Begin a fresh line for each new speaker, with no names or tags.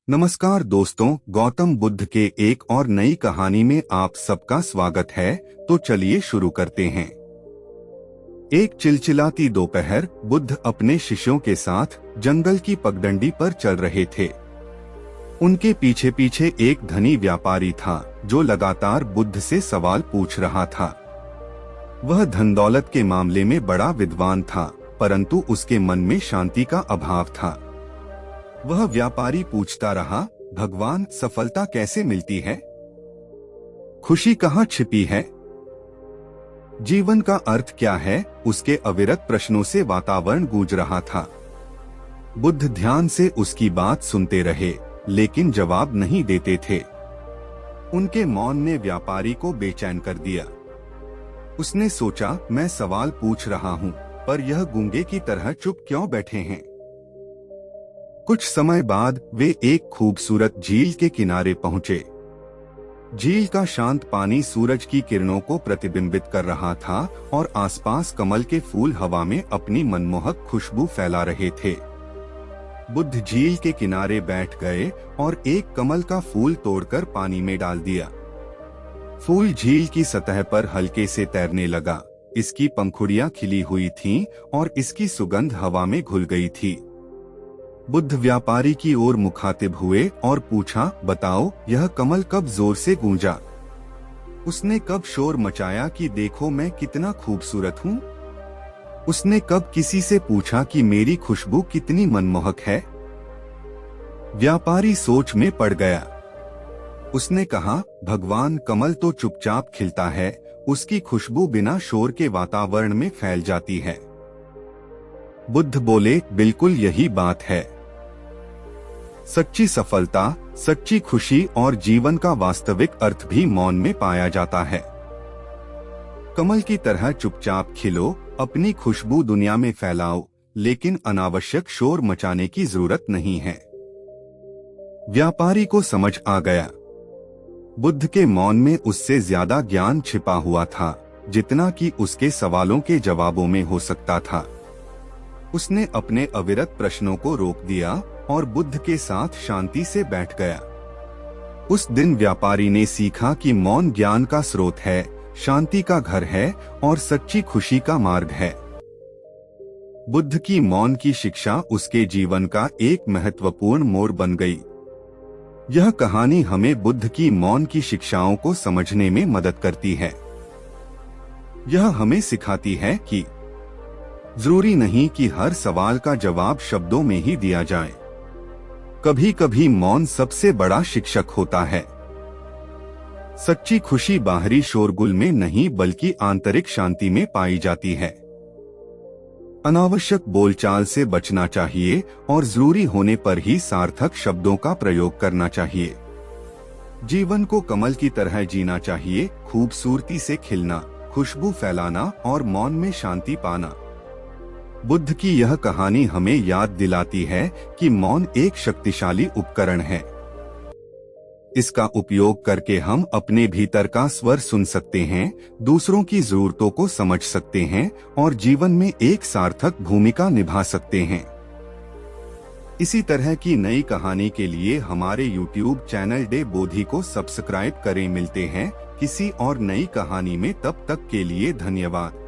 नमस्कार दोस्तों, गौतम बुद्ध के एक और नई कहानी में आप सबका स्वागत है। तो चलिए शुरू करते हैं। एक चिलचिलाती दोपहर बुद्ध अपने शिष्यों के साथ जंगल की पगडंडी पर चल रहे थे। उनके पीछे पीछे एक धनी व्यापारी था जो लगातार बुद्ध से सवाल पूछ रहा था। वह धन दौलत के मामले में बड़ा विद्वान था, परंतु उसके मन में शांति का अभाव था। वह व्यापारी पूछता रहा, भगवान, सफलता कैसे मिलती है? खुशी कहाँ छिपी है? जीवन का अर्थ क्या है? उसके अविरत प्रश्नों से वातावरण गूंज रहा था। बुद्ध ध्यान से उसकी बात सुनते रहे, लेकिन जवाब नहीं देते थे। उनके मौन ने व्यापारी को बेचैन कर दिया। उसने सोचा, मैं सवाल पूछ रहा हूँ, पर यह गूंगे की तरह चुप क्यों बैठे हैं? कुछ समय बाद वे एक खूबसूरत झील के किनारे पहुंचे। झील का शांत पानी सूरज की किरणों को प्रतिबिंबित कर रहा था और आसपास कमल के फूल हवा में अपनी मनमोहक खुशबू फैला रहे थे। बुद्ध झील के किनारे बैठ गए और एक कमल का फूल तोड़कर पानी में डाल दिया। फूल झील की सतह पर हल्के से तैरने लगा। इसकी पंखुड़ियां खिली हुई थीं और इसकी सुगंध हवा में घुल गई थी। बुद्ध व्यापारी की ओर मुखातिब हुए और पूछा, बताओ, यह कमल कब जोर से गूंजा? उसने कब शोर मचाया कि देखो मैं कितना खूबसूरत हूँ? उसने कब किसी से पूछा कि मेरी खुशबू कितनी मनमोहक है? व्यापारी सोच में पड़ गया। उसने कहा, भगवान, कमल तो चुपचाप खिलता है, उसकी खुशबू बिना शोर के वातावरण में फैल जाती है। बुद्ध बोले, बिल्कुल यही बात है। सच्ची सफलता, सच्ची खुशी और जीवन का वास्तविक अर्थ भी मौन में पाया जाता है। कमल की तरह चुपचाप खिलो, अपनी खुशबू दुनिया में फैलाओ, लेकिन अनावश्यक शोर मचाने की जरूरत नहीं है। व्यापारी को समझ आ गया। बुद्ध के मौन में उससे ज्यादा ज्ञान छिपा हुआ था, जितना कि उसके सवालों के जवाबों में हो सकता था। उसने अपने अविरत प्रश्नों को रोक दिया और बुद्ध के साथ शांति से बैठ गया। उस दिन व्यापारी ने सीखा कि मौन ज्ञान का स्रोत है, शांति का घर है और सच्ची खुशी का मार्ग है। बुद्ध की मौन की शिक्षा उसके जीवन का एक महत्वपूर्ण मोड़ बन गई। यह कहानी हमें बुद्ध की मौन की शिक्षाओं को समझने में मदद करती है। यह हमें सिखाती है कि जरूरी नहीं कि हर सवाल का जवाब शब्दों में ही दिया जाए। कभी कभी मौन सबसे बड़ा शिक्षक होता है। सच्ची खुशी बाहरी शोरगुल में नहीं, बल्कि आंतरिक शांति में पाई जाती है। अनावश्यक बोलचाल से बचना चाहिए और जरूरी होने पर ही सार्थक शब्दों का प्रयोग करना चाहिए। जीवन को कमल की तरह जीना चाहिए, खूबसूरती से खिलना, खुशबू फैलाना और मौन में शांति पाना। बुद्ध की यह कहानी हमें याद दिलाती है कि मौन एक शक्तिशाली उपकरण है। इसका उपयोग करके हम अपने भीतर का स्वर सुन सकते हैं, दूसरों की जरूरतों को समझ सकते हैं और जीवन में एक सार्थक भूमिका निभा सकते हैं। इसी तरह की नई कहानी के लिए हमारे YouTube चैनल डे बोधी को सब्सक्राइब करें। मिलते हैं किसी और नई कहानी में, तब तक के लिए धन्यवाद।